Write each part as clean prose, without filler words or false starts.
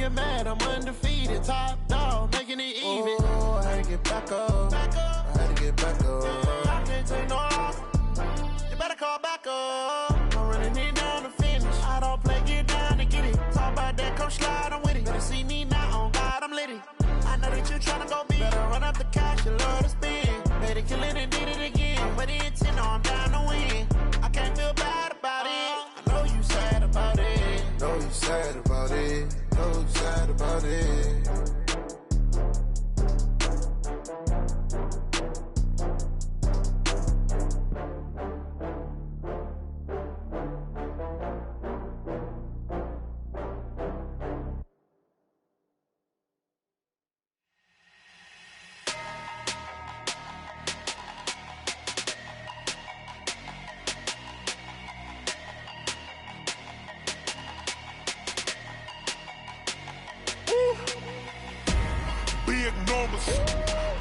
get mad, I'm undefeated. Top dog, making it even. Oh, I had to get back up. I had to get back up. I can't take no loss. You better call back up. I'm running it down to finish. I don't play, get down to get it. Talk about that, come slide, I'm with it. Better see me now, on God, I'm litty. I know that you tryna go big. Better run up the cash, you love to spend. Made it, kill it, and did it again. But the intent, no, I'm down to win. I can't feel bad about it. I know you sad about it. Know you sad about it. Know you sad about it.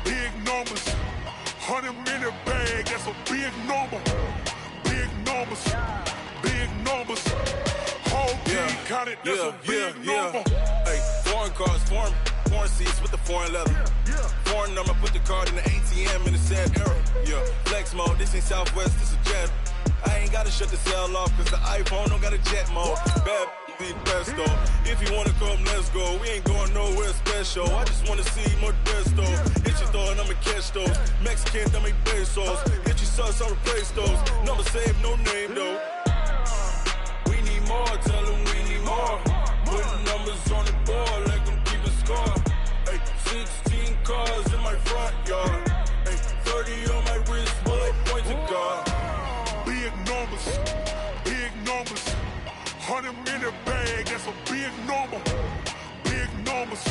Big numbers, 100-minute bag, that's a big number. Big numbers, whole team counted, that's a big number. Hey, foreign cars, foreign seats with the foreign leather. Foreign number, put the card in the ATM in the sad era. Yeah, flex mode, this ain't Southwest, this a jet. I ain't gotta shut the cell off, cause the iPhone don't got a jet mode. Bad be best though. If you wanna come, let's go. We ain't going nowhere special. I just wanna see more desto. Hit your throw and I'ma catch those. Mexican, I make pesos. Hit your sauce, I'll replace those. Number save, no name though. We need more, tell them we need more. Putting numbers on the board, let them keep a score. Hey, 16 cars in my front yard. Hey, 30 on my wrist, bullet points of God. Big numbers, 100-minute bag, that's a big number. Big numbers,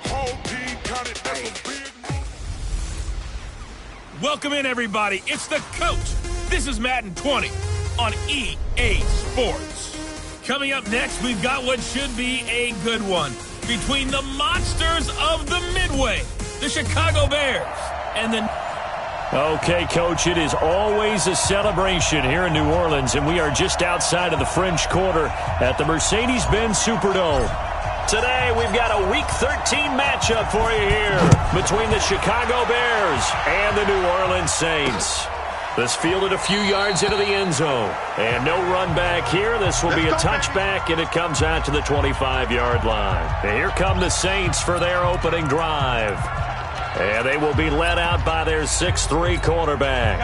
whole team counted, that's a big number. Welcome in, everybody. It's the coach. This is Madden 20 on EA Sports. Coming up next, we've got what should be a good one between the monsters of the Midway, the Chicago Bears, and the... Okay, Coach, it is always a celebration here in New Orleans, and we are just outside of the French Quarter at the Mercedes-Benz Superdome. Today, we've got a Week 13 matchup for you here between the Chicago Bears and the New Orleans Saints. This fielded a few yards into the end zone, and no run back here. This will be a touchback, and it comes out to the 25-yard line. And here come the Saints for their opening drive. And they will be led out by their 6'3" quarterback.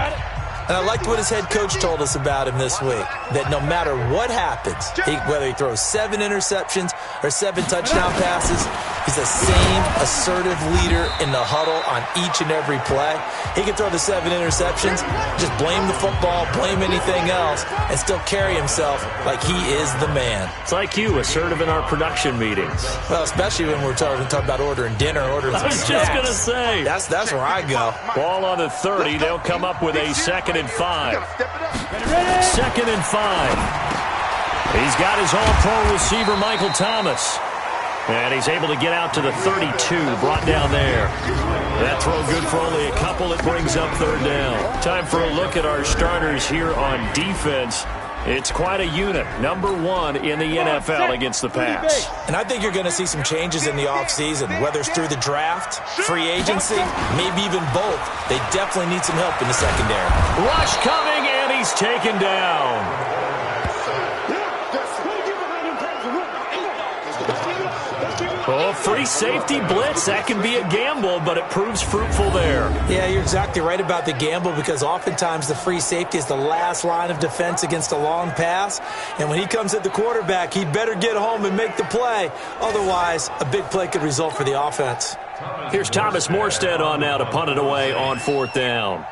And I liked what his head coach told us about him this week, that no matter what happens, whether he throws 7 interceptions or 7 touchdown passes, he's the same assertive leader in the huddle on each and every play. He can throw the 7 interceptions, just blame the football, blame anything else, and still carry himself like he is the man. It's like you, assertive in our production meetings. Well, especially when we're talking about ordering dinner, ordering some snacks. I was just going to say. That's where I go. Ball on the 30. They'll come up with a 2nd and 5. 2nd and 5. He's got his all-pro receiver, Michael Thomas. And he's able to get out to the 32, brought down there. That throw good for only a couple. It brings up 3rd down. Time for a look at our starters here on defense. It's quite a unit, number 1 in the NFL against the pass. And I think you're going to see some changes in the offseason, whether it's through the draft, free agency, maybe even both. They definitely need some help in the secondary. Rush coming, and he's taken down. Oh, free safety blitz. That can be a gamble, but it proves fruitful there. Yeah, you're exactly right about the gamble, because oftentimes the free safety is the last line of defense against a long pass. And when he comes at the quarterback, he better get home and make the play. Otherwise, a big play could result for the offense. Here's Thomas Morstead on now to punt it away on 4th down.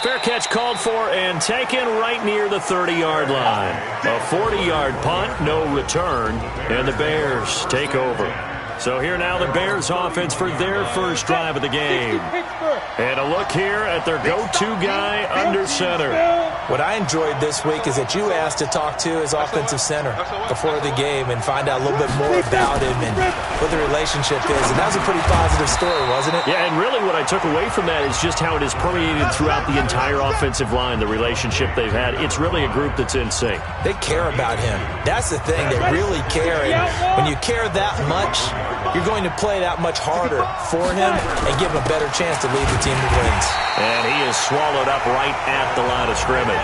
Fair catch called for and taken right near the 30-yard line. A 40-yard punt, no return, and the Bears take over. So here now the Bears offense for their first drive of the game. And a look here at their go-to guy under center. What I enjoyed this week is that you asked to talk to his offensive center before the game and find out a little bit more about him and what the relationship is. And that was a pretty positive story, wasn't it? Yeah, and really what I took away from that is just how it is permeated throughout the entire offensive line, the relationship they've had. It's really a group that's in sync. They care about him. That's the thing. They really care. And when you care that much, you're going to play that much harder for him and give him a better chance to lead the team to wins. And he is swallowed up right at the line of scrimmage.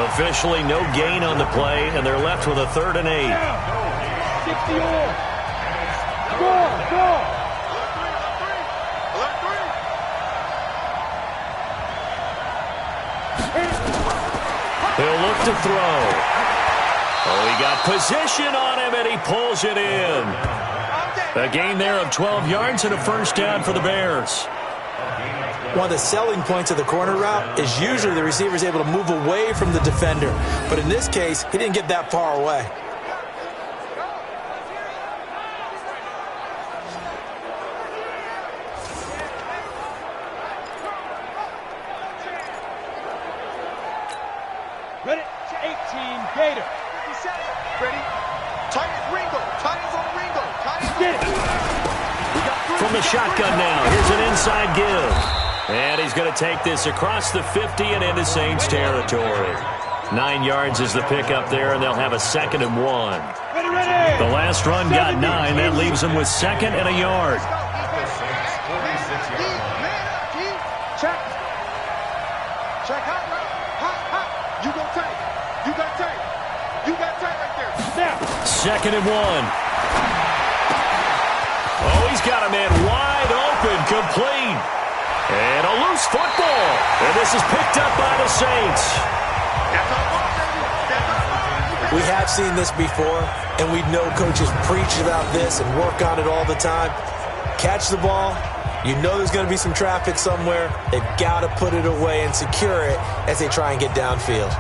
Officially no gain on the play, and they're left with a 3rd and 8. He'll look to throw. Oh, he got position on him, and he pulls it in. A gain there of 12 yards and a first down for the Bears. One of the selling points of the corner route is usually the receiver is able to move away from the defender. But in this case, he didn't get that far away. Ready? 18, Gator. 57. Ready? Tight end, Ringo. Tight ends on Ringo. Tight ends. Get it. From the shotgun now, here's an inside give. And he's going to take this across the 50 and into Saints territory. 9 yards is the pickup there, and they'll have a 2nd and 1. Ready, ready. The last run got 9. That leaves them with 2nd and a yard. Check. Check hot. Hot. You go tight. You got tight. You got tight right there. Now. 2nd and 1. Oh, he's got a man wide open, complete. And a loose football. And this is picked up by the Saints. We have seen this before, and we know coaches preach about this and work on it all the time. Catch the ball. You know there's going to be some traffic somewhere. They've got to put it away and secure it as they try and get downfield.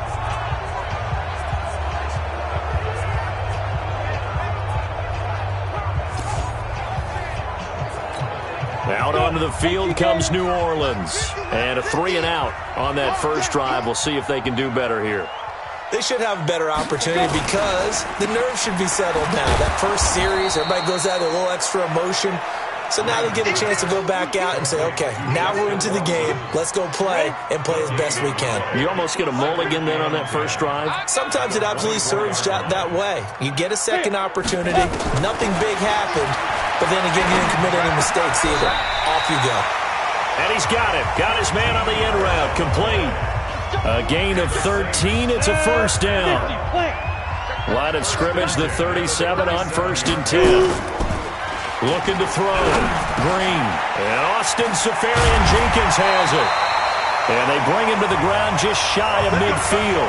Out onto the field comes New Orleans. And a 3 and out on that first drive. We'll see if they can do better here. They should have a better opportunity because the nerves should be settled now. That first series, everybody goes out with a little extra emotion. So now they get a chance to go back out and say, okay, now we're into the game. Let's go play and play as best we can. You almost get a mulligan then on that first drive? Sometimes it absolutely serves that way. You get a second opportunity. Nothing big happened. But then again, you didn't commit any mistakes either. Off you go. And he's got it. Got his man on the end route. Complete. A gain of 13. It's a first down. Line of scrimmage, the 37 on 1st and 10. Looking to throw. Green. And Austin Safarian-Jenkins has it. And they bring him to the ground just shy of midfield.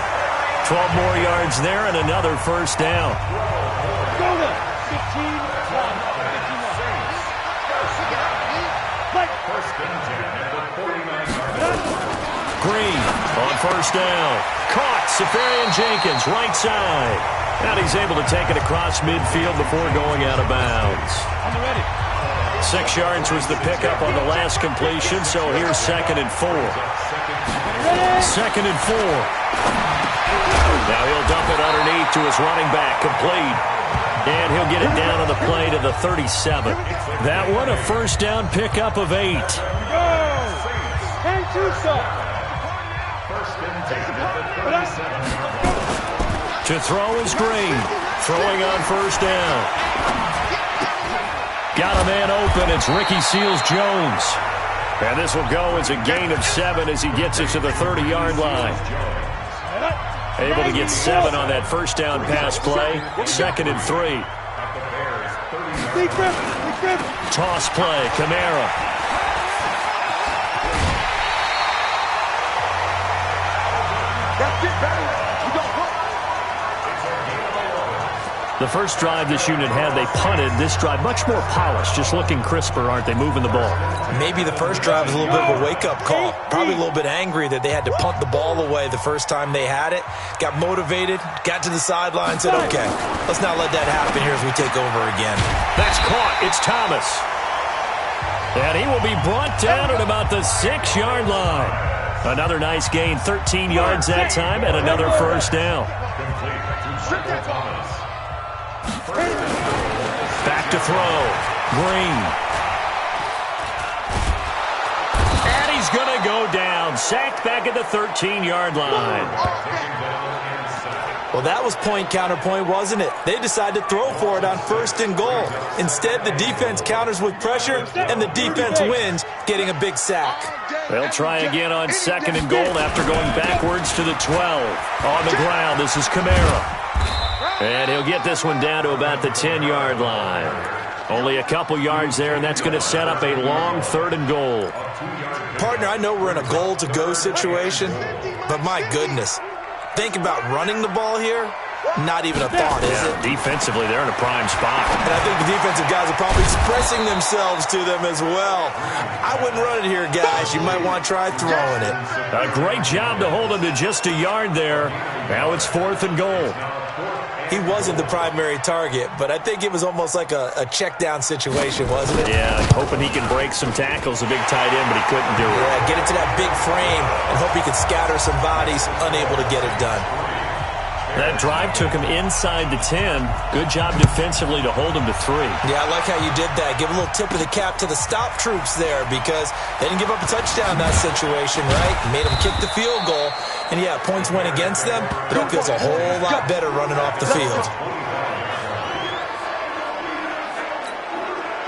12 more yards there and another first down. Green on first down. Caught. Safarian-Jenkins, right side. And he's able to take it across midfield before going out of bounds. 6 yards was the pickup on the last completion, so here's 2nd and 4. 2nd and 4. Now he'll dump it underneath to his running back, complete. And he'll get it down on the play to the 37. That one, a first down pickup of 8. To throw is Green. Throwing on first down. Got a man open. It's Ricky Seals-Jones. And this will go as a gain of 7 as he gets it to the 30-yard line. Able to get 7 on that first down pass play. 2nd and 3. Toss play. Kamara. The first drive this unit had, they punted. This drive, much more polished, just looking crisper, aren't they, moving the ball? Maybe the first drive was a little bit of a wake-up call. Probably a little bit angry that they had to punt the ball away the first time they had it. Got motivated, got to the sideline, said, okay, let's not let that happen here as we take over again. That's caught. It's Thomas. And he will be brought down at about the 6-yard line. Another nice gain, 13 yards that time, and another first down. Back to throw. Green. And he's going to go down. Sacked back at the 13-yard line. Well, that was point counterpoint, wasn't it? They decided to throw for it on 1st and goal. Instead, the defense counters with pressure, and the defense wins, getting a big sack. They'll try again on 2nd and goal after going backwards to the 12. On the ground, this is Kamara. And he'll get this one down to about the 10-yard line. Only a couple yards there, and that's going to set up a long 3rd and goal. Partner, I know we're in a goal-to-go situation, but my goodness. Think about running the ball here. Not even a thought, is it? Defensively, they're in a prime spot. And I think the defensive guys are probably expressing themselves to them as well. I wouldn't run it here, guys. You might want to try throwing it. A great job to hold him to just a yard there. Now it's 4th and goal. He wasn't the primary target, but I think it was almost like a check-down situation, wasn't it? Yeah, hoping he can break some tackles, a big tight end, but he couldn't do it. Yeah, get into that big frame and hope he can scatter some bodies, unable to get it done. That drive took him inside the 10. Good job defensively to hold him to 3. Yeah, I like how you did that. Give a little tip of the cap to the stop troops there because they didn't give up a touchdown in that situation, right? Made them kick the field goal. And, yeah, points went against them, but it feels a whole lot better running off the field.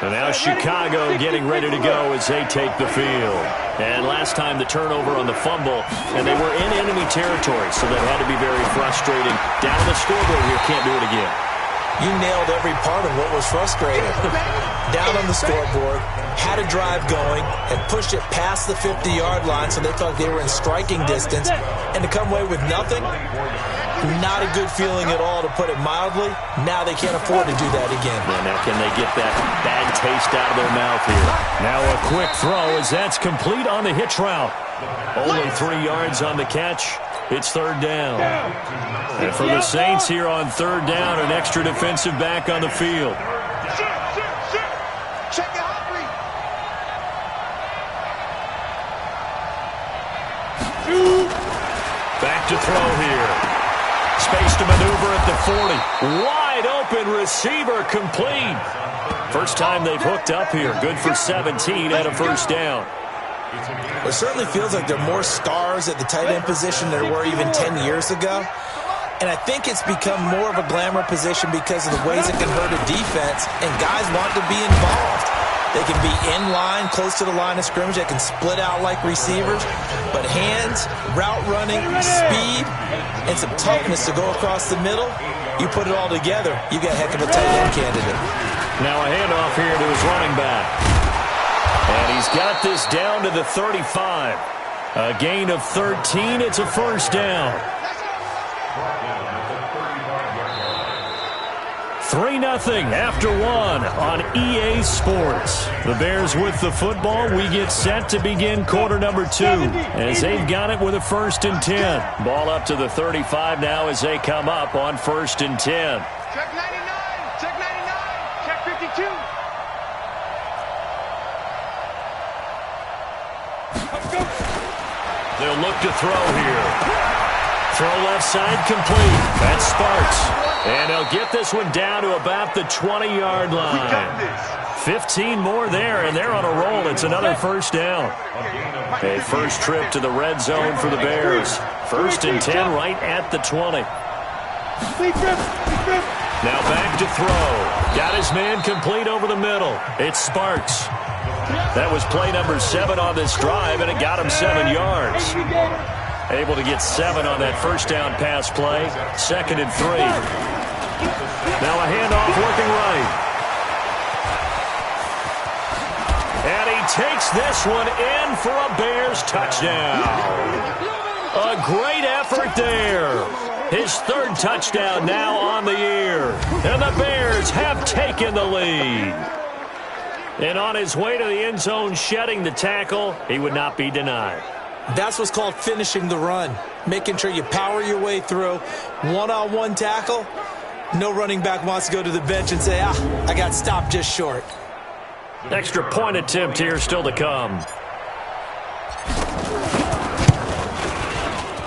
And now Chicago getting ready to go as they take the field. And last time the turnover on the fumble, and they were in enemy territory, so that had to be very frustrating. Down on the scoreboard here, can't do it again. You nailed every part of what was frustrating. Down on the scoreboard, had a drive going, and pushed it past the 50-yard line so they thought they were in striking distance, and to come away with nothing, not a good feeling at all, to put it mildly. Now they can't afford to do that again. And now can they get that bad taste out of their mouth here? Now a quick throw as that's complete on the hitch route. Only 3 yards on the catch. It's 3rd down. And for the Saints here on 3rd down, an extra defensive back on the field. Back to throw here. Space to maneuver at the 40. Wide open receiver complete. First time they've hooked up here. Good for 17 and a 1st down. It certainly feels like there are more stars at the tight end position than there were even 10 years ago. And I think it's become more of a glamour position because of the ways it can hurt a defense, and guys want to be involved. They can be in line, close to the line of scrimmage. They can split out like receivers. But hands, route running, speed, and some toughness to go across the middle, you put it all together, you got a heck of a tight end candidate. Now a handoff here to his running back. And he's got this down to the 35. A gain of 13. It's a 1st down. 3-0 after 1 on EA Sports. The Bears with the football. We get set to begin quarter number 2 as they've got it with a 1st and 10. Ball up to the 35 now as they come up on 1st and 10. Check 99. Check 99. Check 52. They'll look to throw here. Throw left side complete. That's Sparks. And they'll get this one down to about the 20-yard line. 15 more there, and they're on a roll. It's another 1st down. A first trip to the red zone for the Bears. 1st and 10 right at the 20. Now back to throw. Got his man complete over the middle. It's Sparks. That was play number 7 on this drive, and it got him 7 yards. Able to get 7 on that 1st down pass play. 2nd and 3. Now a handoff working right. And he takes this one in for a Bears touchdown. A great effort there. His 3rd touchdown now on the year. And the Bears have taken the lead. And on his way to the end zone, shedding the tackle, he would not be denied. That's what's called finishing the run. Making sure you power your way through. One-on-one tackle. No running back wants to go to the bench and say, I got stopped just short. Extra point attempt here still to come.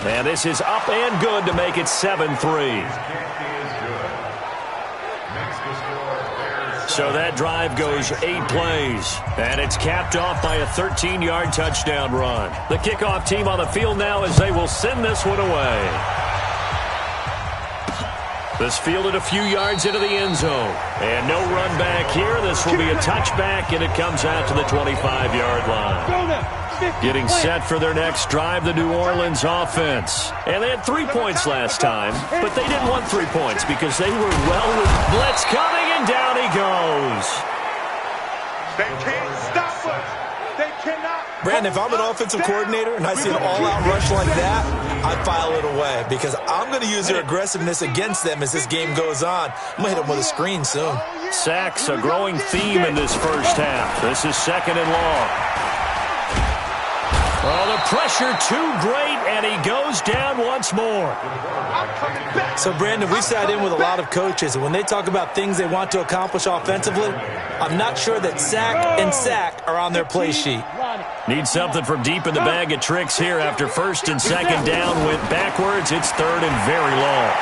And this is up and good to make it 7-3. So that drive goes 8 plays, and it's capped off by a 13-yard touchdown run. The kickoff team on the field now as they will send this one away. This fielded a few yards into the end zone. And no run back here. This will be a touchback, and it comes out to the 25-yard line. Getting set for their next drive, the New Orleans offense. And they had 3 points last time, but they didn't want 3 points because they were well with blitz coming, and down he goes. They can't stop us. They cannot. Brandon, if I'm an offensive coordinator and I see an all-out rush like that, I'd file it away because I'm going to use their aggressiveness against them as this game goes on. I'm going to hit them with a screen soon. Sacks, a growing theme in this first half. This is 2nd and long. Oh, the pressure too great, and he goes down once more. So, Brandon, we sat in with a lot of coaches, and when they talk about things they want to accomplish offensively, I'm not sure that sack and sack are on their play sheet. Need something from deep in the bag of tricks here after 1st and 2nd down went backwards. It's 3rd and very long.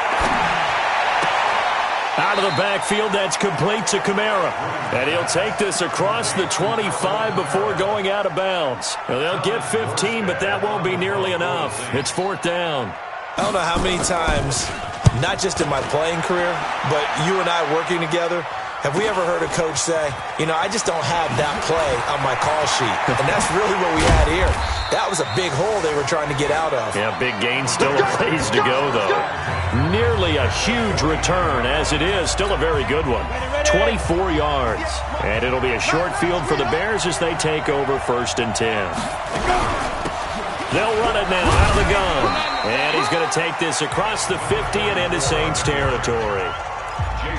Out of the backfield, that's complete to Kamara. And he'll take this across the 25 before going out of bounds. Now, they'll get 15, but that won't be nearly enough. It's 4th down. I don't know how many times, not just in my playing career, but you and I working together, have we ever heard a coach say, you know, I just don't have that play on my call sheet. And that's really what we had here. That was a big hole they were trying to get out of. Yeah, big gain, still a ways to go, though. Nearly a huge return, as it is. Still a very good one. 24 yards. And it'll be a short field for the Bears as they take over 1st and 10. They'll run it now out of the gun. And he's going to take this across the 50 and into Saints territory.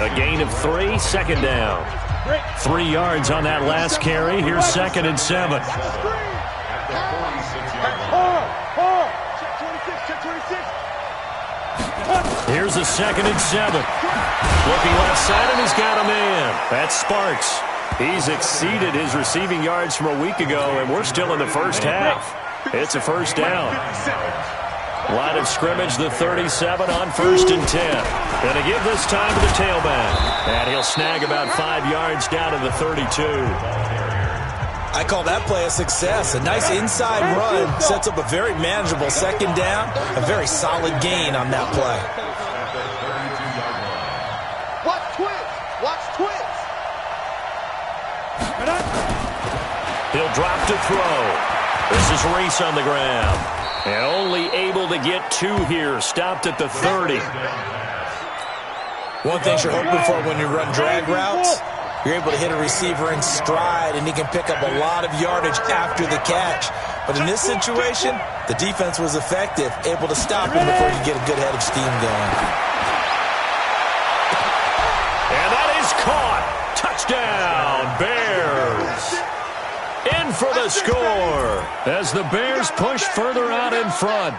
A gain of 3, 2nd down. 3 yards on that last carry. Here's 2nd and 7. Here's a 2nd and 7. Looking left side, and he's got a man. That's Sparks. He's exceeded his receiving yards from a week ago, and we're still in the first half. It's a 1st down. Line of scrimmage, the 37 on 1st and 10. Going to give this time to the tailback. And he'll snag about 5 yards down to the 32. I call that play a success. A nice inside run sets up a very manageable 2nd down. A very solid gain on that play. Watch twins. Watch twins. He'll drop to throw. This is Reese on the ground. And only able to get 2 here. Stopped at the 30. One thing you're hoping for when you run drag routes, you're able to hit a receiver in stride, and he can pick up a lot of yardage after the catch. But in this situation, the defense was effective, able to stop him before you get a good head of steam going. And that is caught. Touchdown, Bears. In for the score as the Bears push further out in front.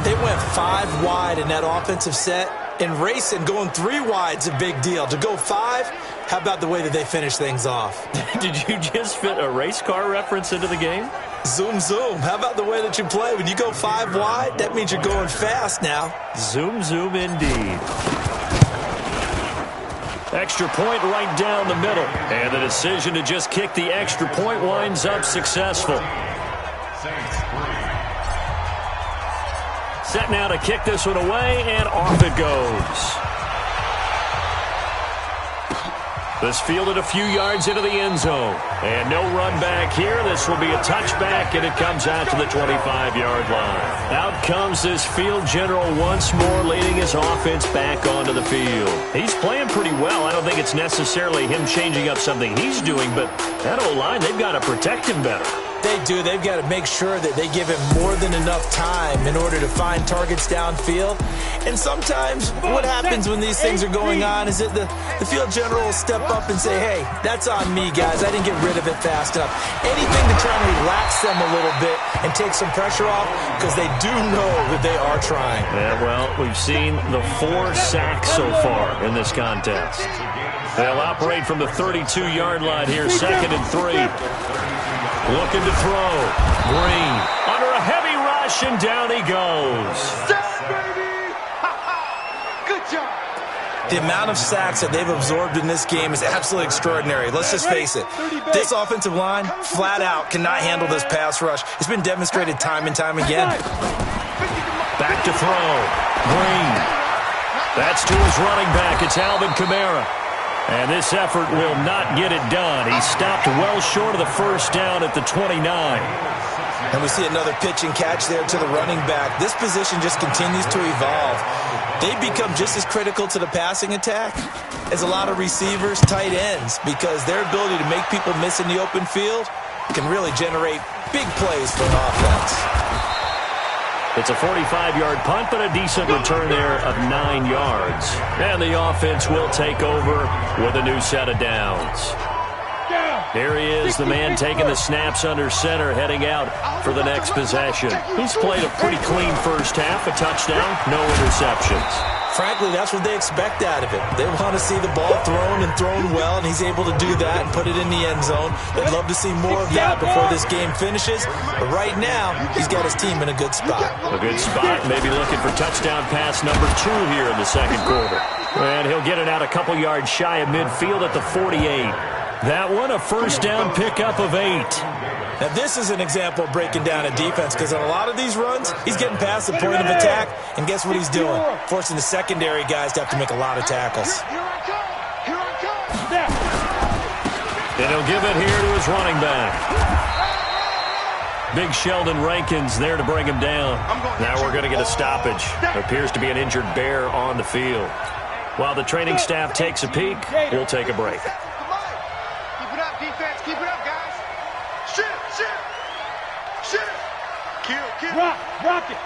They went 5 wide in that offensive set, and racing going 3 wide's a big deal. To go 5, how about the way that they finish things off? Did you just fit a race car reference into the game? Zoom, zoom. How about the way that you play? When you go 5 wide, that means you're going fast now. Zoom, zoom indeed. Extra point right down the middle. And the decision to just kick the extra point winds up successful. Set now to kick this one away, and off it goes. This fielded a few yards into the end zone. And no run back here. This will be a touchback, and it comes out to the 25-yard line. Out comes this field general once more, leading his offense back onto the field. He's playing pretty well. I don't think it's necessarily him changing up something he's doing, but that O-line, they've got to protect him better. They do. They've got to make sure that they give him more than enough time in order to find targets downfield. And sometimes what happens when these things are going on is that the field general will step up and say, hey, that's on me, guys. I didn't get rid of it fast enough. Anything to try and relax them a little bit and take some pressure off, because they do know that they are trying. Yeah, well, we've seen the 4 sacks so far in this contest. They'll operate from the 32-yard line here, 2nd and 3. Looking to throw. Green under a heavy rush, and down he goes. The amount of sacks that they've absorbed in this game is absolutely extraordinary. Let's just face it. This offensive line, flat out, cannot handle this pass rush. It's been demonstrated time and time again. Back to throw. Green. That's to his running back. It's Alvin Kamara. And this effort will not get it done. He stopped well short of the first down at the 29. And we see another pitch and catch there to the running back. This position just continues to evolve. They become just as critical to the passing attack as a lot of receivers, tight ends, because their ability to make people miss in the open field can really generate big plays for an offense. It's a 45-yard punt, but a decent return there of 9 yards. And the offense will take over with a new set of downs. Here he is, the man taking the snaps under center, heading out for the next possession. He's played a pretty clean first half, a touchdown, no interceptions. Frankly, that's what they expect out of him. They want to see the ball thrown and thrown well, and he's able to do that and put it in the end zone. They'd love to see more of that before this game finishes. But right now, he's got his team in a good spot. A good spot, maybe looking for touchdown pass number 2 here in the second quarter. And he'll get it out a couple yards shy of midfield at the 48. That one, a first down pickup of 8. Now, this is an example of breaking down a defense, because on a lot of these runs, he's getting past the point of attack, and guess what he's doing? Forcing the secondary guys to have to make a lot of tackles. And he'll give it here to his running back. Big Sheldon Rankins there to bring him down. Now we're going to get a stoppage. There appears to be an injured Bear on the field. While the training staff takes a peek, we'll take a break. Keep it up, defense. Keep it up, guys. Shoot. Kill. Rock it.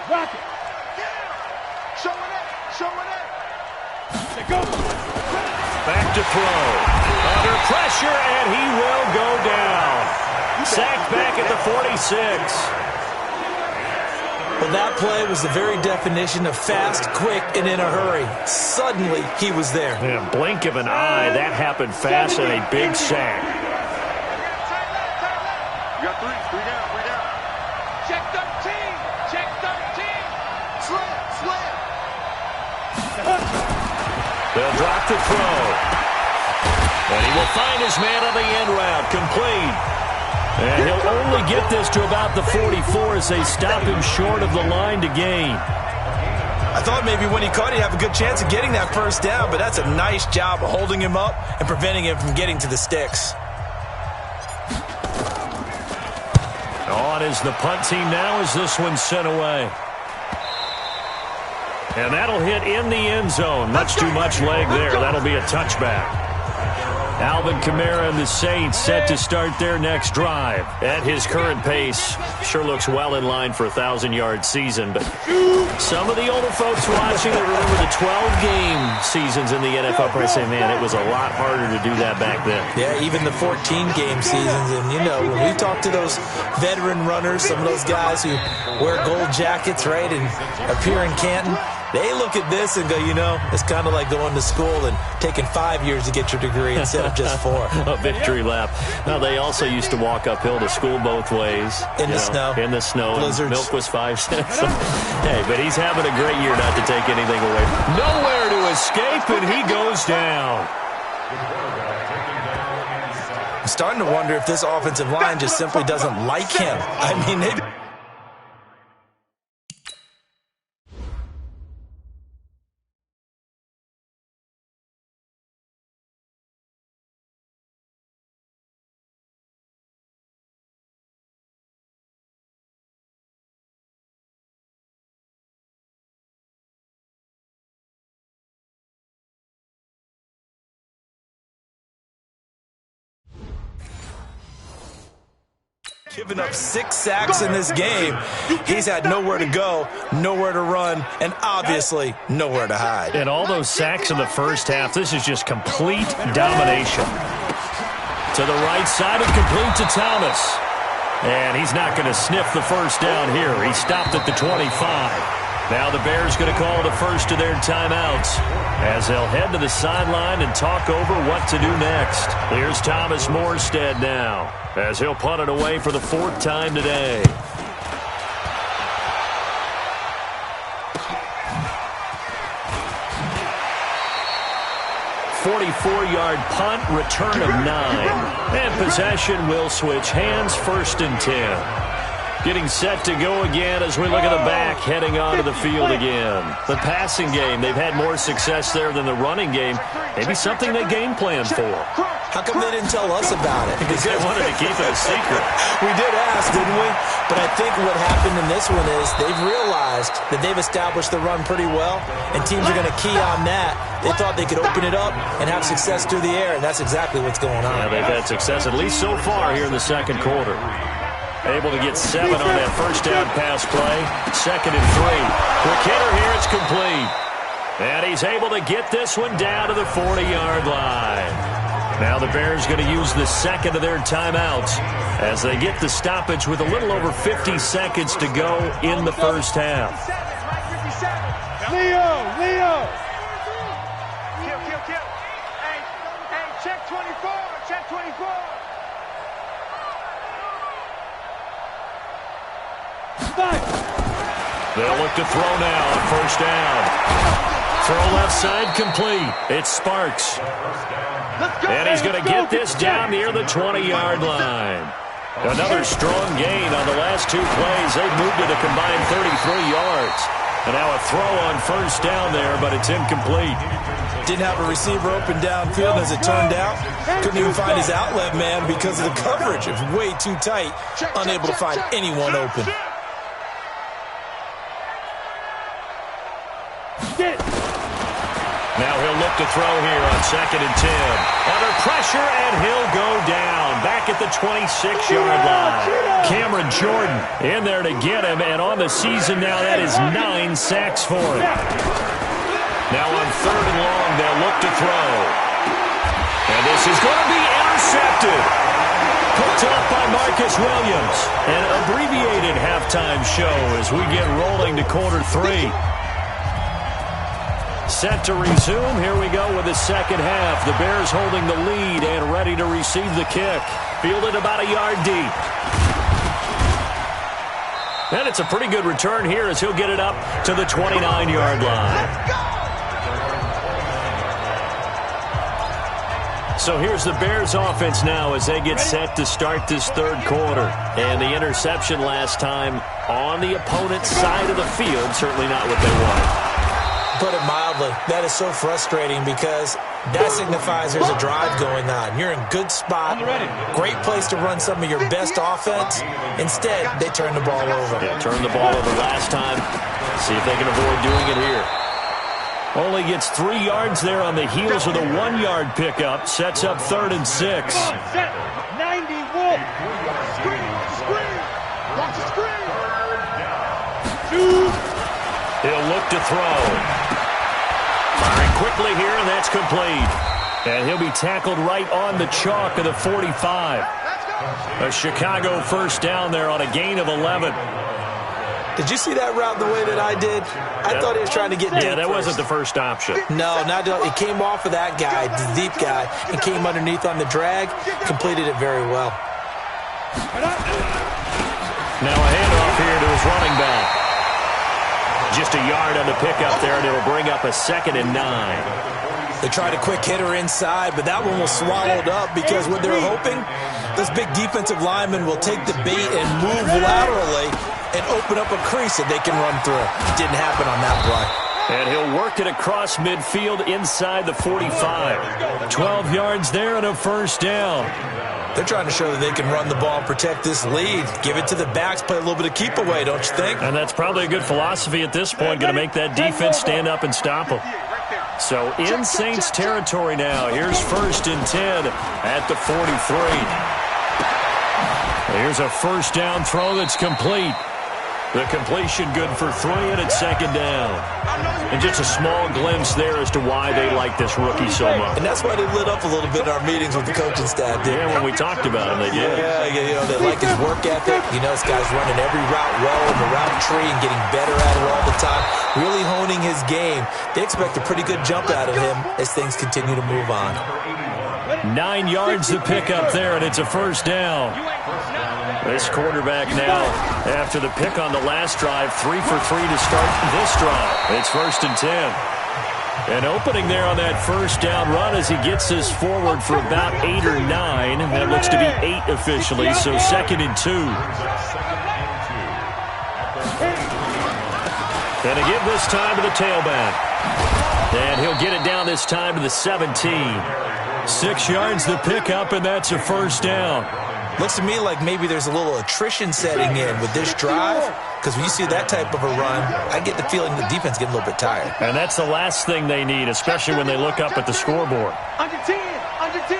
Show it. Go. Back to throw. Under pressure, and he will go down. Sacked back at the 46. Well, that play was the very definition of fast, quick, and in a hurry. Suddenly, he was there. In a blink of an eye, that happened fast and a big sack. You got three down. Check 13. Slam. They'll drop the throw. And he will find his man on the end route, complete. And he'll only get this to about the 44 as they stop him short of the line to gain. I thought maybe when he caught it, he'd have a good chance of getting that first down, but that's a nice job of holding him up and preventing him from getting to the sticks. On is the punt team now as this one's sent away. And that'll hit in the end zone. Much too much leg there. That'll be a touchback. Alvin Kamara and the Saints set to start their next drive. At his current pace, sure looks well in line for a 1,000-yard season. But some of the older folks watching that remember the 12-game seasons in the NFL probably say, man, it was a lot harder to do that back then. Yeah, even the 14-game seasons. And, you know, when we talk to those veteran runners, some of those guys who wear gold jackets, right, and appear in Canton, they look at this and go, you know, it's kind of like going to school and taking 5 years to get your degree instead of just 4. A victory lap. Now, they also used to walk uphill to school both ways. In the snow. In the snow. Blizzards. Milk was 5 cents. Hey, but he's having a great year not to take anything away. Nowhere to escape, and he goes down. I'm starting to wonder if this offensive line just simply doesn't like him. I mean, they... Giving up 6 sacks in this game. He's had nowhere to go, nowhere to run, and obviously nowhere to hide. And all those sacks in the first half, this is just complete domination. To the right side and complete to Thomas. And he's not going to sniff the first down here. He stopped at the 25. Now the Bears going to call the first of their timeouts as they'll head to the sideline and talk over what to do next. Here's Thomas Morstead now as he'll punt it away for the 4th time today. 44-yard punt, return of 9. And possession will switch hands, 1st and 10. Getting set to go again as we look at the back, heading onto the field again. The passing game, they've had more success there than the running game. Maybe something they game planned for. How come they didn't tell us about it? Because they wanted to keep it a secret. We did ask, didn't we? But I think what happened in this one is they've realized that they've established the run pretty well, and teams are going to key on that. They thought they could open it up and have success through the air, and that's exactly what's going on. Yeah, they've had success, at least so far here in the second quarter. Able to get 7 on that first down pass play. 2nd and 3. Quick hitter here, it's complete. And he's able to get this one down to the 40-yard line. Now the Bears going to use the second of their timeouts as they get the stoppage with a little over 50 seconds to go in the first half. Leo! Kill. Hey, check 24. They'll look to throw now on first down. Throw left side complete. It's Sparks. And he's going to get this down near the 20-yard line. Another strong gain on the last 2 plays. They've moved it a combined 33 yards. And now a throw on first down there, but it's incomplete. Didn't have a receiver open downfield, as it turned out. Couldn't even find his outlet man because of the coverage. It was way too tight. Unable to find anyone open. Now he'll look to throw here on 2nd and 10. Under pressure, and he'll go down. Back at the 26-yard line. Cameron Jordan in there to get him, and on the season now, that is 9 sacks for him. Now on 3rd and long, they'll look to throw. And this is going to be intercepted. Picked off by Marcus Williams. An abbreviated halftime show as we get rolling to quarter 3. Set to resume. Here we go with the second half. The Bears holding the lead and ready to receive the kick. Fielded about a yard deep. And it's a pretty good return here as he'll get it up to the 29-yard line. So here's the Bears offense now as they get set to start this third quarter. And the interception last time on the opponent's side of the field, certainly not what they wanted. Put it mildly, that is so frustrating because that signifies there's a drive going on. You're in good spot, great place to run some of your best offense. Instead, they turn the ball over. Yeah, turned the ball over last time. See if they can avoid doing it here. Only gets 3 yards there on the heels of the 1-yard pickup. Sets up 3rd and 6. 90 Wolf. Screen. Watch the screen. He'll look to throw. Firing quickly here, and that's complete. And he'll be tackled right on the chalk of the 45. A Chicago first down there on a gain of 11. Did you see that route the way that I did? I thought he was trying to get deep. Yeah, that wasn't the first option. No, it came off of that guy, the deep guy, and came underneath on the drag. Completed it very well. Now a handoff here to his running back. Just a yard on the pickup there, and it'll bring up a 2nd and 9. They tried a quick hitter inside, but that one was swallowed up because what they're hoping, this big defensive lineman will take the bait and move laterally and open up a crease that they can run through. It didn't happen on that play. And he'll work it across midfield inside the 45. 12 yards there and a first down. They're trying to show that they can run the ball and protect this lead. Give it to the backs, play a little bit of keep away, don't you think? And that's probably a good philosophy at this point, going to make that defense stand up and stop them. So in Saints territory now. Here's 1st and 10 at the 43. Here's a first down throw that's complete. The completion good for 3, and it's 2nd down. And just a small glimpse there as to why they like this rookie so much. And that's why they lit up a little bit in our meetings with the coaching staff, didn't when we talked about him, they did. Yeah, they like his work ethic. This guy's running every route well in the route tree and getting better at it all the time. Really honing his game. They expect a pretty good jump out of him as things continue to move on. 9 yards to pick up there, and it's a first down. This quarterback now, after the pick on the last drive, 3 for 3 to start this drive. It's 1st and 10. An opening there on that first down run as he gets this forward for about 8 or 9. That looks to be 8 officially, so 2nd and 2. And to give this time to the tailback. And he'll get it down this time to the 17. 6 yards the pickup, and that's a first down. Looks to me like maybe there's a little attrition setting in with this drive, because when you see that type of a run, I get the feeling the defense getting a little bit tired. And that's the last thing they need, especially when they look up at the scoreboard. Under 10, 10.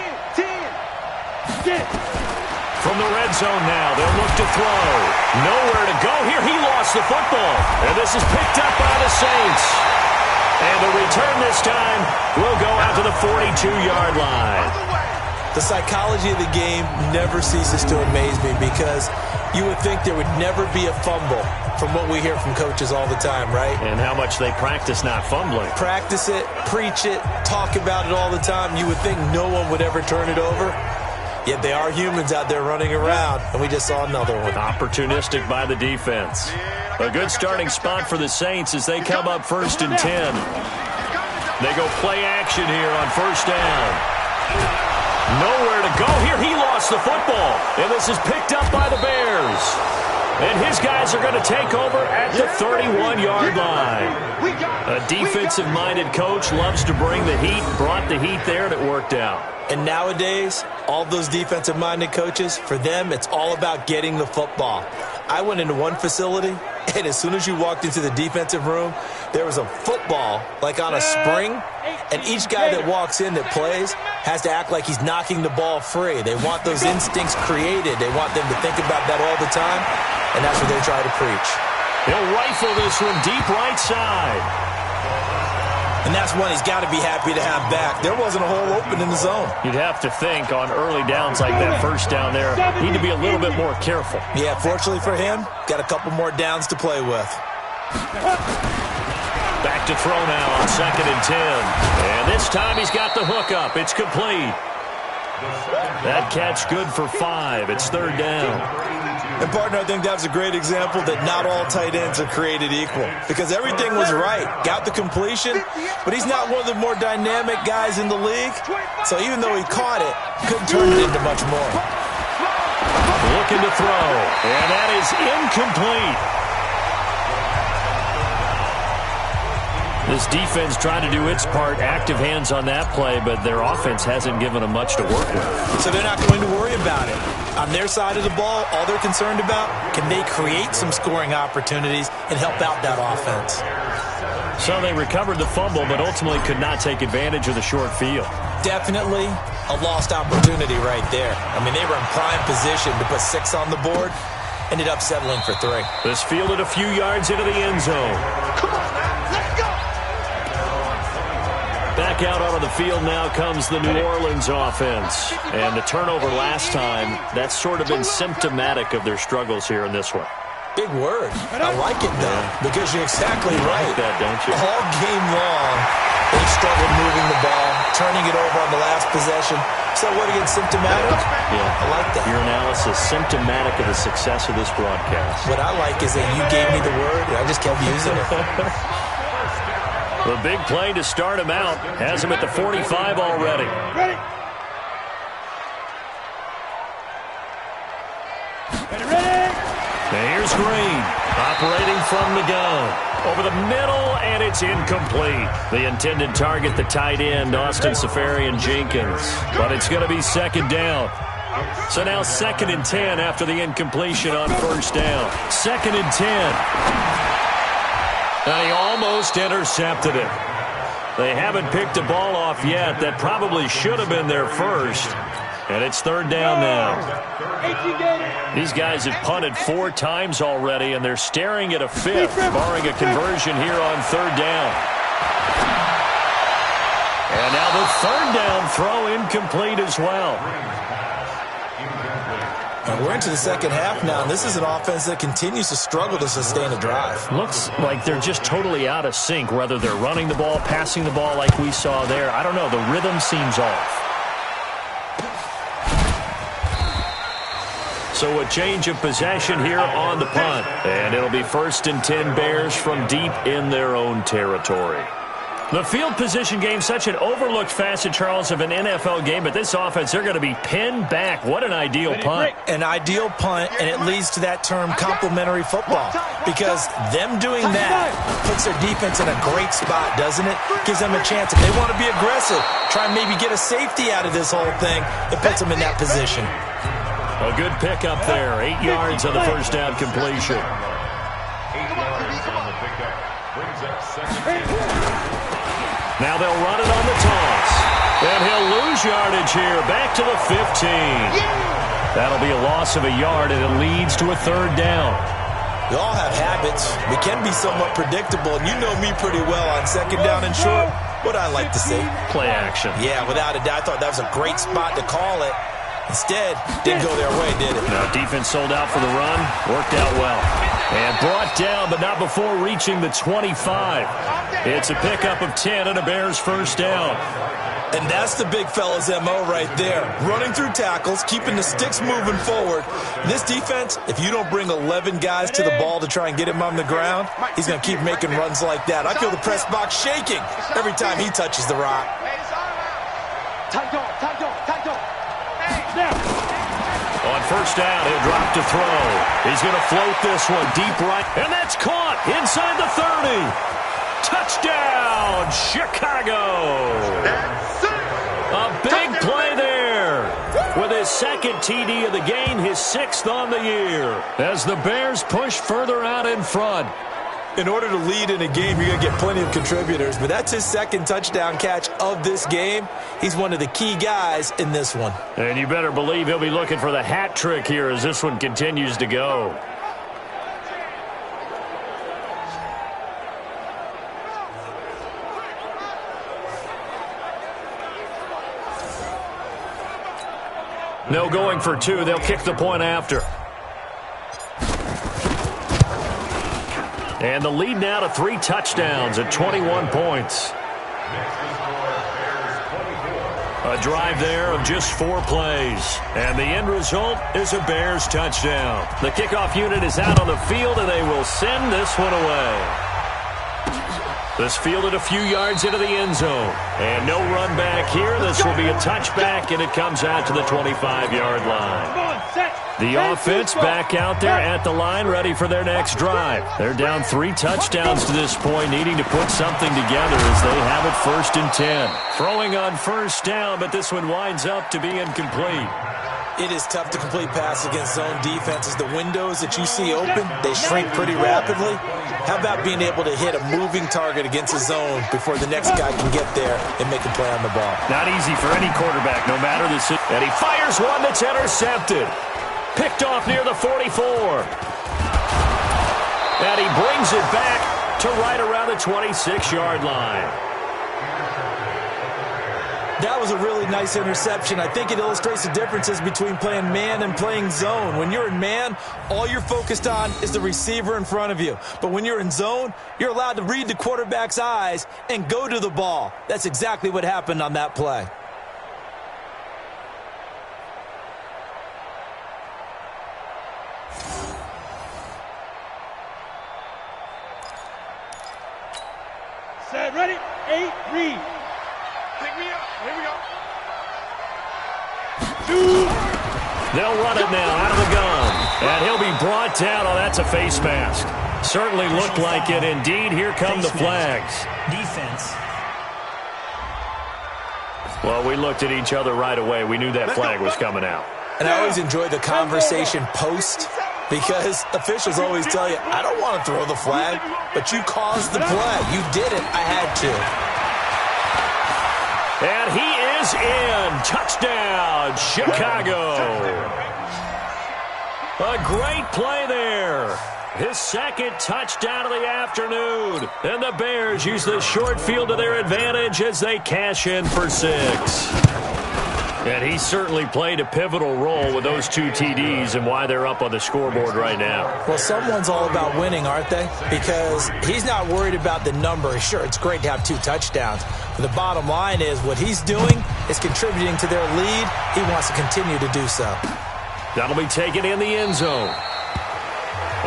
From the red zone now, they'll look to throw. Nowhere to go here. He lost the football. And this is picked up by the Saints. And the return this time will go out to the 42-yard line. The psychology of the game never ceases to amaze me, because you would think there would never be a fumble from what we hear from coaches all the time, right? And how much they practice not fumbling. Practice it, preach it, talk about it all the time. You would think no one would ever turn it over. Yet they are humans out there running around, and we just saw another one. Opportunistic by the defense. A good starting spot for the Saints as they come up 1st and 10. They go play action here on 1st down. Nowhere to go here. He lost the football. And this is picked up by the Bears. And his guys are going to take over at the 31-yard line. A defensive-minded coach loves to bring the heat, brought the heat there, and it worked out. And nowadays, all those defensive-minded coaches, for them, it's all about getting the football. I went into one facility, and as soon as you walked into the defensive room, there was a football, like on a spring, and each guy that walks in that plays has to act like he's knocking the ball free. They want those instincts created. They want them to think about that all the time, and that's what they try to preach. He'll rifle this one deep right side. And that's one he's got to be happy to have back. There wasn't a hole open in the zone. You'd have to think on early downs like that first down there, need to be a little bit more careful. Yeah, fortunately for him, got a couple more downs to play with. Back to throw now on 2nd and 10. And this time he's got the hook up. It's complete. That catch good for 5. It's 3rd down. And, partner, I think that was a great example that not all tight ends are created equal, because everything was right. Got the completion, but he's not one of the more dynamic guys in the league. So even though he caught it, couldn't turn it into much more. Looking to throw, and that is incomplete. This defense trying to do its part, active hands on that play, but their offense hasn't given them much to work with. So they're not going to worry about it. On their side of the ball, all they're concerned about, can they create some scoring opportunities and help out that offense? So they recovered the fumble, but ultimately could not take advantage of the short field. Definitely a lost opportunity right there. I mean, they were in prime position to put 6 on the board, ended up settling for 3. This fielded a few yards into the end zone. Come on now, let's go. Back out onto the field now comes the New Orleans offense. And the turnover last time, that's sort of been symptomatic of their struggles here in this one. Big word. I like it, though, because you're exactly right. You like that, don't you? All game long, they struggled moving the ball, turning it over on the last possession. So what, again, symptomatic? Yeah. I like that. Your analysis, symptomatic of the success of this broadcast. What I like is that you gave me the word, and I just kept using it. The big play to start him out has him at the 45 already. Ready? Now here's Green, operating from the gun. Over the middle, and it's incomplete. The intended target, the tight end, Austin Safarian-Jenkins. But it's going to be 2nd down. So now 2nd and 10 after the incompletion on 1st down. 2nd and 10. And he almost intercepted it. They haven't picked a ball off yet. That probably should have been their first. And it's 3rd down now. These guys have punted 4 times already, and they're staring at a 5th, barring a conversion here on 3rd down. And now the 3rd down throw incomplete as well. And we're into the second half now, and this is an offense that continues to struggle to sustain a drive. Looks like they're just totally out of sync, whether they're running the ball, passing the ball like we saw there. I don't know. The rhythm seems off. So a change of possession here on the punt. And it'll be 1st and 10 Bears from deep in their own territory. The field position game, such an overlooked facet, Charles, of an NFL game, but this offense, they're going to be pinned back. What an ideal punt. An ideal punt, and it leads to that term complementary football, because them doing that puts their defense in a great spot, doesn't it? Gives them a chance. If they want to be aggressive, try and maybe get a safety out of this whole thing, it puts them in that position. A good pickup there. 8 yards on the first down completion. 8 yards on the pickup. Brings up second. Now they'll run it on the toss. And he'll lose yardage here. Back to the 15. That'll be a loss of a yard, and it leads to a third down. We all have habits. We can be somewhat predictable, and you know me pretty well on second down and short. What I like to see. Play action. Yeah, without a doubt. I thought that was a great spot to call it. Instead, didn't go their way, did it? No, defense sold out for the run. Worked out well. And brought down, but not before reaching the 25. It's a pickup of 10 and a Bears first down. And that's the big fella's MO right there. Running through tackles, keeping the sticks moving forward. This defense, if you don't bring 11 guys to the ball to try and get him on the ground, he's going to keep making runs like that. I feel the press box shaking every time he touches the rock. On first down, he'll drop to throw. He's going to float this one deep right. And that's caught inside the 30. Touchdown, Chicago. A big play there. With his second TD of the game, his 6th on the year. As the Bears push further out in front. In order to lead in a game, you're going to get plenty of contributors, but that's his second touchdown catch of this game. He's one of the key guys in this one. And you better believe he'll be looking for the hat trick here as this one continues to go. No going for 2. They'll kick the point after. And the lead now to 3 touchdowns at 21 points. A drive there of just 4 plays. And the end result is a Bears touchdown. The kickoff unit is out on the field, and they will send this one away. This fielded a few yards into the end zone. And no run back here. This will be a touchback, and it comes out to the 25-yard line. The offense back out there at the line, ready for their next drive. They're down 3 touchdowns to this point, needing to put something together as they have it 1st and 10. Throwing on first down, but this one winds up to be incomplete. It is tough to complete pass against zone defenses. The windows that you see open, they shrink pretty rapidly. How about being able to hit a moving target against a zone before the next guy can get there and make a play on the ball? Not easy for any quarterback, no matter the situation. And he fires one that's intercepted. Picked off near the 44. And he brings it back to right around the 26-yard line. That was a really nice interception. I think it illustrates the differences between playing man and playing zone. When you're in man, all you're focused on is the receiver in front of you. But when you're in zone, you're allowed to read the quarterback's eyes and go to the ball. That's exactly what happened on that play. Set, ready, 8, read. Pick me up. Here we go. They'll run it now out of the gun. And he'll be brought down. Oh, that's a face mask. Certainly looked like it. Indeed, here come the flags. Defense. Well, we looked at each other right away. We knew that flag was coming out. And I always enjoy the conversation post, because officials always tell you, I don't want to throw the flag, but you caused the play. You did it. I had to. And he is in. Touchdown, Chicago. A great play there. His 2nd touchdown of the afternoon. And the Bears use the short field to their advantage as they cash in for 6. And he certainly played a pivotal role with those 2 TDs and why they're up on the scoreboard right now. Well, someone's all about winning, aren't they? Because he's not worried about the number. Sure, it's great to have 2 touchdowns. But the bottom line is what he's doing is contributing to their lead. He wants to continue to do so. That'll be taken in the end zone.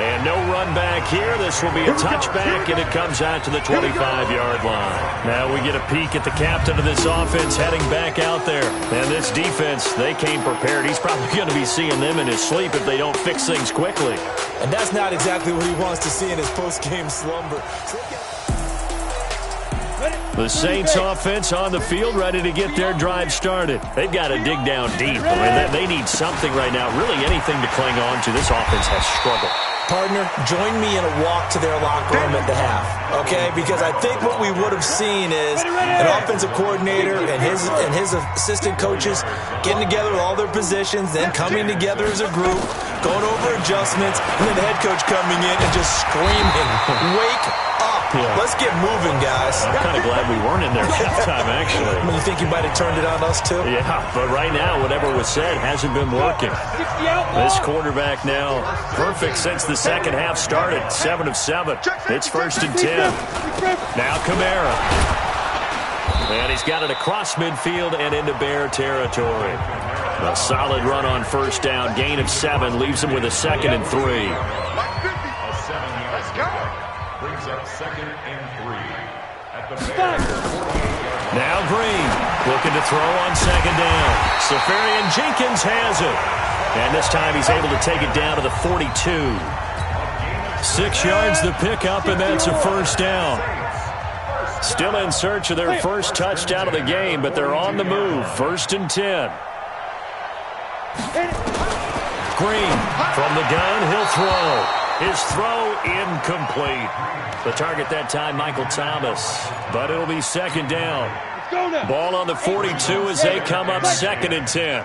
And no run back here. This will be a touchback, and it comes out to the 25-yard line. Now we get a peek at the captain of this offense heading back out there. And this defense, they came prepared. He's probably going to be seeing them in his sleep if they don't fix things quickly. And that's not exactly what he wants to see in his post-game slumber. The Saints offense on the field, ready to get their drive started. They've got to dig down deep. I mean, they need something right now, really anything to cling on to. This offense has struggled. Partner, join me in a walk to their locker room at the half, okay? Because I think what we would have seen is an offensive coordinator and his assistant coaches getting together with all their positions, then coming together as a group, going over adjustments, and then the head coach coming in and just screaming, "Wake up. Yeah. Let's get moving, guys." I'm kind of glad we weren't in there halftime, actually. You think you might have turned it on us, too? Yeah, but right now, whatever was said hasn't been working. This quarterback now, perfect since the second half started, 7 of 7. It's 1st and 10. Now Kamara. And he's got it across midfield and into Bear territory. A solid run on 1st down, gain of 7, leaves him with a 2nd and 3. Brings up 2nd and 3 at the Now Green looking to throw on 2nd down. Safarian Jenkins has it. And this time he's able to take it down to the 42. 6 yards the pickup, and that's a 1st down. Still in search of their first touchdown of the game, but they're on the move. 1st and 10. Green from the gun, he'll throw. His throw incomplete. The target that time, Michael Thomas. But it'll be 2nd down. Ball on the 42 as they come up 2nd and 10.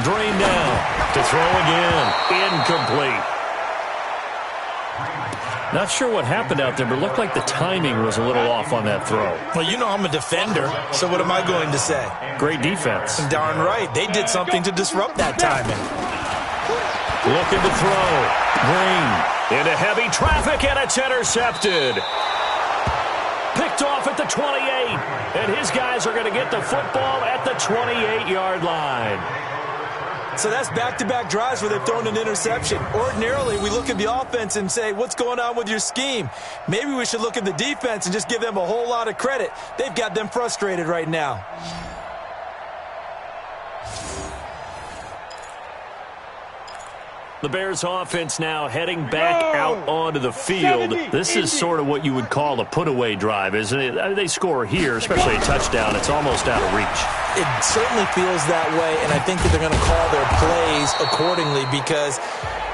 Green down to throw again. Incomplete. Not sure what happened out there, but it looked like the timing was a little off on that throw. Well, you know I'm a defender, so what am I going to say? Great defense. Darn right. They did something to disrupt that timing. Looking to throw. Green into heavy traffic, and it's intercepted. Picked off at the 28, and his guys are going to get the football at the 28-yard line. So that's back-to-back drives where they've thrown an interception. Ordinarily, we look at the offense and say, what's going on with your scheme? Maybe we should look at the defense and just give them a whole lot of credit. They've got them frustrated right now. The Bears offense now heading back out onto the field. This is sort of what you would call a put-away drive, isn't it? I mean, they score here, especially a touchdown. It's almost out of reach. It certainly feels that way, and I think that they're going to call their plays accordingly because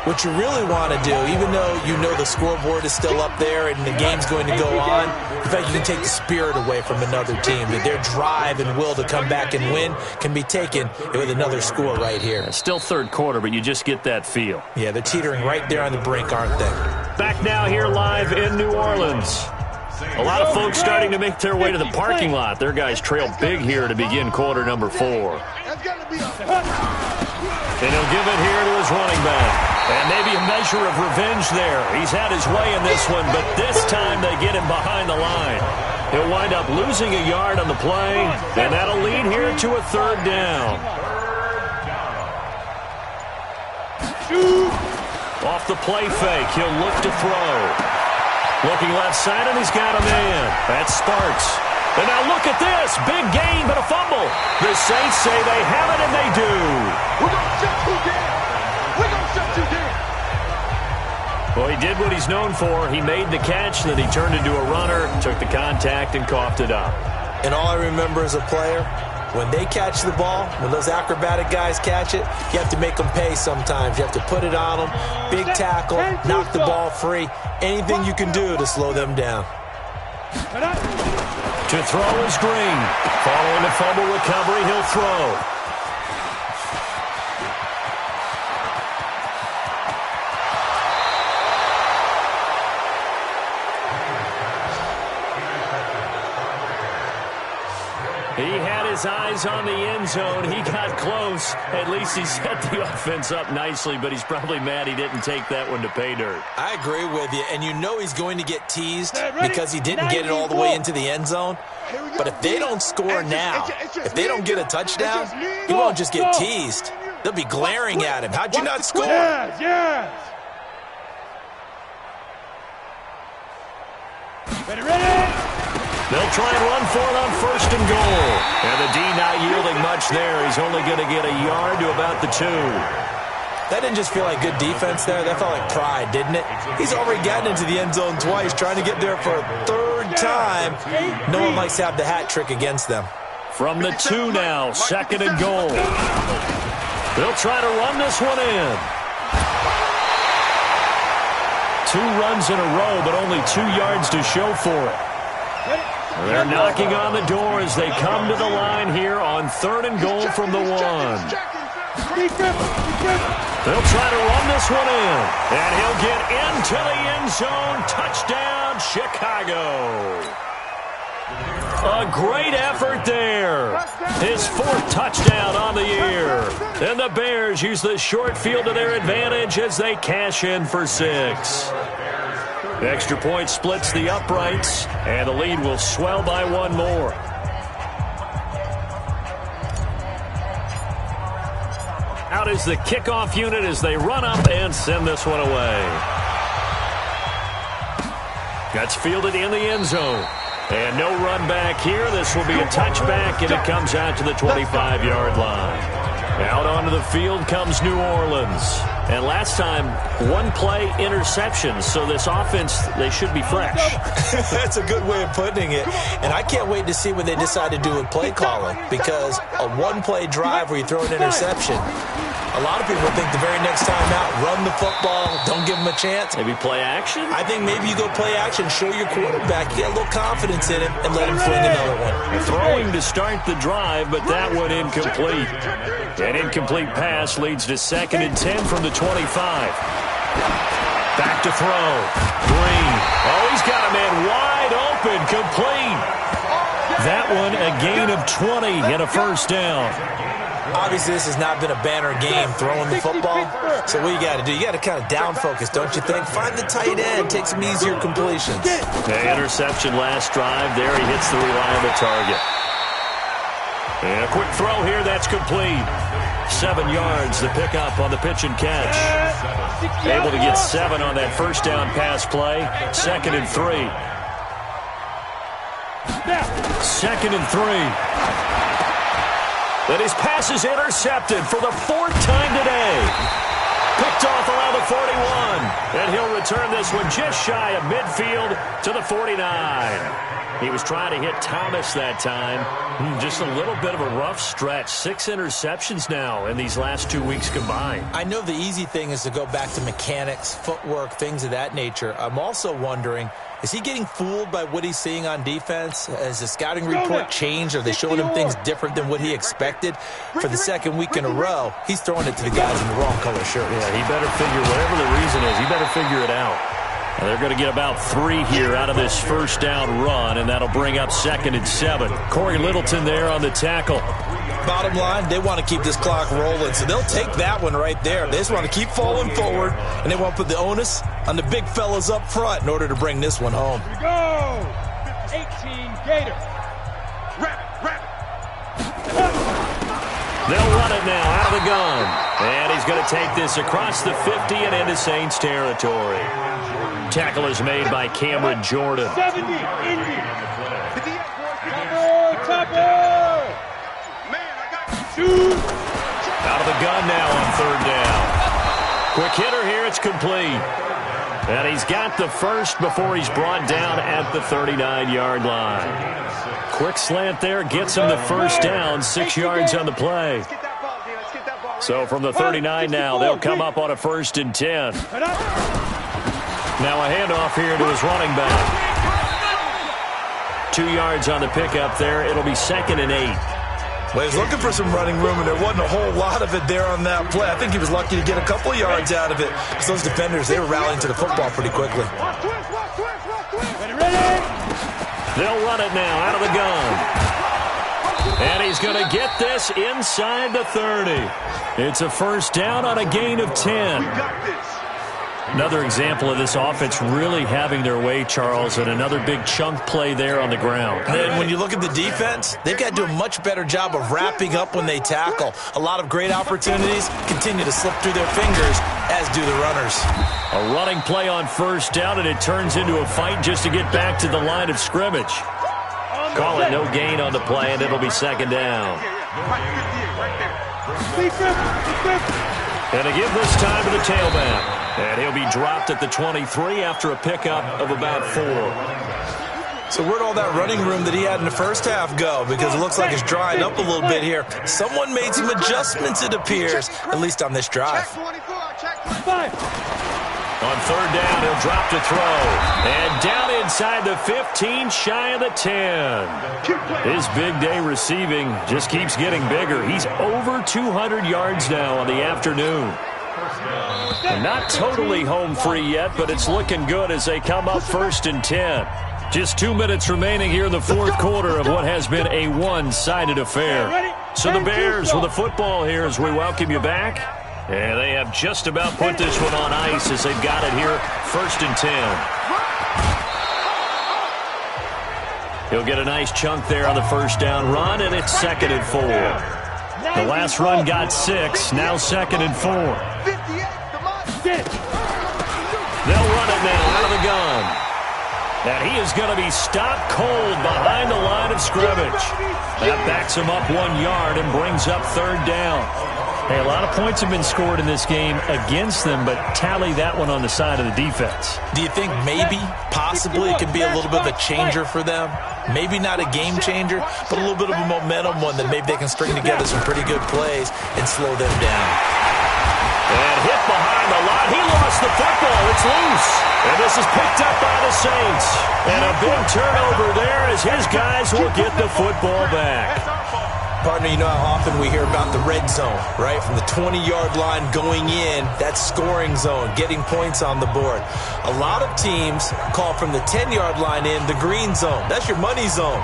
what you really want to do, even though you know the scoreboard is still up there and the game's going to go on, in fact, you can take the spirit away from another team. That their drive and will to come back and win can be taken with another score right here. Still 3rd quarter, but you just get that feel. Yeah, they're teetering right there on the brink, aren't they? Back now here live in New Orleans. A lot of folks starting to make their way to the parking lot. Their guys trail big here to begin quarter number 4. And he'll give it here to his running back. And maybe a measure of revenge there. He's had his way in this one, but this time they get him behind the line. He'll wind up losing a yard on the play, and that'll lead here to a 3rd down. Off the play fake, he'll look to throw. Looking left side, and he's got a man. That's Sparks. And now look at this. Big gain, but a fumble. The Saints say they have it, and they do. We're going to shut you down. We're going to shut you down. Well, he did what he's known for. He made the catch, then he turned into a runner, took the contact, and coughed it up. And all I remember as a player, when they catch the ball, when those acrobatic guys catch it, you have to make them pay sometimes. You have to put it on them, big tackle, knock the ball free, anything you can do to slow them down. To throw is Green. Following the fumble recovery, he'll throw. He had his eyes on the end zone. He got close. At least he set the offense up nicely, but he's probably mad he didn't take that one to pay dirt. I agree with you, and you know he's going to get teased because he didn't get it all the way into the end zone. But if they don't score now, if they don't get a touchdown, he won't just get teased. They'll be glaring at him. How'd you not score? Yes. Ready. They'll try and run for it on 1st and goal. And the D not yielding much there. He's only going to get a yard to about the 2. That didn't just feel like good defense there. That felt like pride, didn't it? He's already gotten into the end zone twice, trying to get there for a 3rd time. No one likes to have the hat trick against them. From the 2 now, 2nd and goal. They'll try to run this one in. 2 runs in a row, but only 2 yards to show for it. They're knocking on the door as they come to the line here on 3rd and goal from the 1. They'll try to run this one in, and he'll get into the end zone. Touchdown, Chicago. A great effort there. His 4th touchdown on the year. And the Bears use the short field to their advantage as they cash in for 6. The extra point splits the uprights, and the lead will swell by 1 more. Out is the kickoff unit as they run up and send this one away. That's fielded in the end zone. And no run back here. This will be a touchback, and it comes out to the 25-yard line. Out onto the field comes New Orleans. And last time, 1-play interceptions. So this offense, they should be fresh. That's a good way of putting it. And I can't wait to see what they decide to do with play calling. Because a 1-play drive where you throw an interception, a lot of people think the very next time out, run the football, don't give them a chance. Maybe play action? I think maybe you go play action, show your quarterback, get a little confidence in him, and let him fling another one. Throwing to start the drive, but that one incomplete. An incomplete pass leads to 2nd and 10 from the 25. Back to throw. Green. Oh, he's got a man wide open, complete. That one a gain of 20 and a 1st down. Obviously, this has not been a banner game throwing the football. So what you got to do, you got to kind of down focus, don't you think? Find the tight end, take some easier completions. The interception last drive. There he hits the reliable target. And a quick throw here, that's complete. 7 yards, the pickup on the pitch and catch. Able to get 7 on that 1st down pass play. 2nd and 3. 2nd and 3. And his pass is intercepted for the 4th time today. Picked off around the 41. And he'll return this one just shy of midfield to the 49. He was trying to hit Thomas that time. Just a little bit of a rough stretch. 6 interceptions now in these last 2 weeks combined. I know the easy thing is to go back to mechanics, footwork, things of that nature. I'm also wondering, is he getting fooled by what he's seeing on defense? Has the scouting report changed? Are they showing him things different than what he expected? For the 2nd week in a row, he's throwing it to the guys in the wrong color shirt. Yeah, he better figure, whatever the reason is, he better figure it out. Now they're going to get about 3 here out of this 1st down run, and that'll bring up 2nd and 7. Corey Littleton there on the tackle. Bottom line, they want to keep this clock rolling, so they'll take that one right there. They just want to keep falling forward, and they want to put the onus on the big fellas up front in order to bring this one home. Here we go. 18 Gator. Rabbit. They'll run it now out of the gun. And he's going to take this across the 50 and into Saints territory. Tackle is made by Cameron Jordan. 70, Indy. Topper. Man, I got shoot. Out of the gun now on 3rd down. Quick hitter here, it's complete. And he's got the 1st before he's brought down at the 39-yard line. Quick slant there, gets him the 1st down, 6 yards on the play. So from the 39 now, they'll come up on a 1st and 10. Now a handoff here to his running back. 2 yards on the pickup there. It'll be 2nd and 8. Well, he's looking for some running room, and there wasn't a whole lot of it there on that play. I think he was lucky to get a couple of yards out of it. Because those defenders, they were rallying to the football pretty quickly. They'll run it now out of the gun. And he's going to get this inside the 30. It's a 1st down on a gain of 10. Another example of this offense really having their way, Charles, and another big chunk play there on the ground. And when you look at the defense, they've got to do a much better job of wrapping up when they tackle. A lot of great opportunities continue to slip through their fingers, as do the runners. A running play on first down, and it turns into a fight just to get back to the line of scrimmage. Call it no gain on the play, and it'll be second down. And a give this time to the tailback. And he'll be dropped at the 23 after a pickup of about 4. So where'd all that running room that he had in the first half go? Because it looks like it's drying up a little bit here. Someone made some adjustments, it appears, at least on this drive. On third down, he'll drop to throw. And down inside the 15, shy of the 10. His big day receiving just keeps getting bigger. He's over 200 yards now on the afternoon. And not totally home free yet, but it's looking good as they come up 1st and 10. Just 2 minutes remaining here in the fourth quarter of what has been a one-sided affair. So the Bears with the football here as we welcome you back. And they have just about put this one on ice as they've got it here, 1st and 10. He'll get a nice chunk there on the first down run, and it's 2nd and 4. The last run got 6, now 2nd and 4. They'll run it now out of the gun. And he is going to be stopped cold behind the line of scrimmage. That backs him up 1 yard and brings up 3rd down. Hey, a lot of points have been scored in this game against them, but tally that one on the side of the defense. Do you think maybe, possibly, it could be a little bit of a changer for them? Maybe not a game changer, but a little bit of a momentum one that maybe they can string together some pretty good plays and slow them down. And hit behind the line. He lost the football. It's loose. And this is picked up by the Saints. And a big turnover there as his guys will get the football back. Partner, you know how often we hear about the red zone, right? From the 20-yard line going in, that scoring zone, getting points on the board. A lot of teams call from the 10-yard line in the green zone. That's your money zone.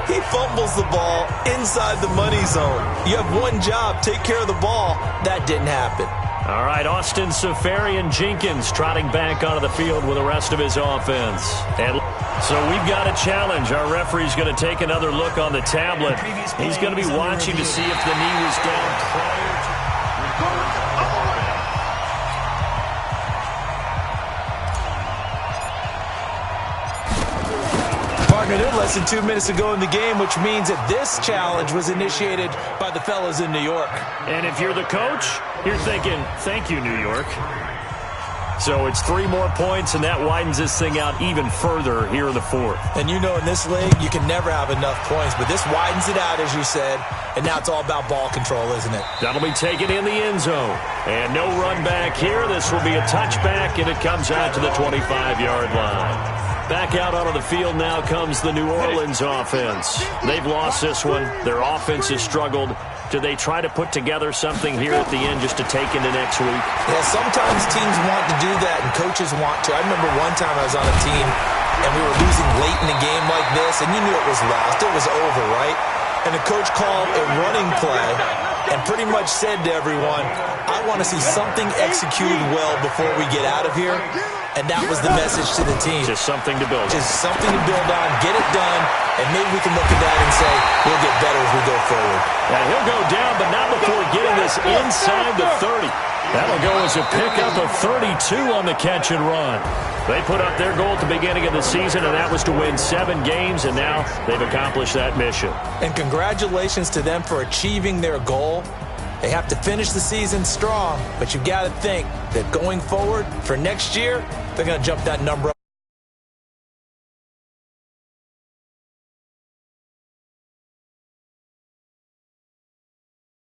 He fumbles the ball inside the money zone. You have one job, take care of the ball. That didn't happen. All right, Austin Seferian-Jenkins trotting back onto the field with the rest of his offense. And so we've got a challenge. Our referee's going to take another look on the tablet. He's going to be watching to see if the knee was down prior to... Partner, they're less than 2 minutes to go in the game, which means that this challenge was initiated by the fellas in New York. And if you're the coach, you're thinking, thank you, New York. So it's 3 more points, and that widens this thing out even further here in the fourth. And you know in this league, you can never have enough points, but this widens it out, as you said, and now it's all about ball control, isn't it? That'll be taken in the end zone. And no run back here. This will be a touchback, and it comes out to the 25-yard line. Back out onto the field now comes the New Orleans offense. They've lost this one. Their offense has struggled. Do they try to put together something here at the end just to take into next week? Yeah, sometimes teams want to do that and coaches want to. I remember one time I was on a team and we were losing late in the game like this, and you knew it was lost. It was over, right? And the coach called a running play and pretty much said to everyone, I want to see something executed well before we get out of here. And that was the message to the team. Just something to build on. Just something to build on, get it done, and maybe we can look at that and say, we'll get better as we go forward. And he'll go down, but not before getting this inside the 30. That'll go as a pickup of 32 on the catch and run. They put up their goal at the beginning of the season, and that was to win 7 games, and now they've accomplished that mission. And congratulations to them for achieving their goal. They have to finish the season strong, but you got to think that going forward for next year, they're going to jump that number up.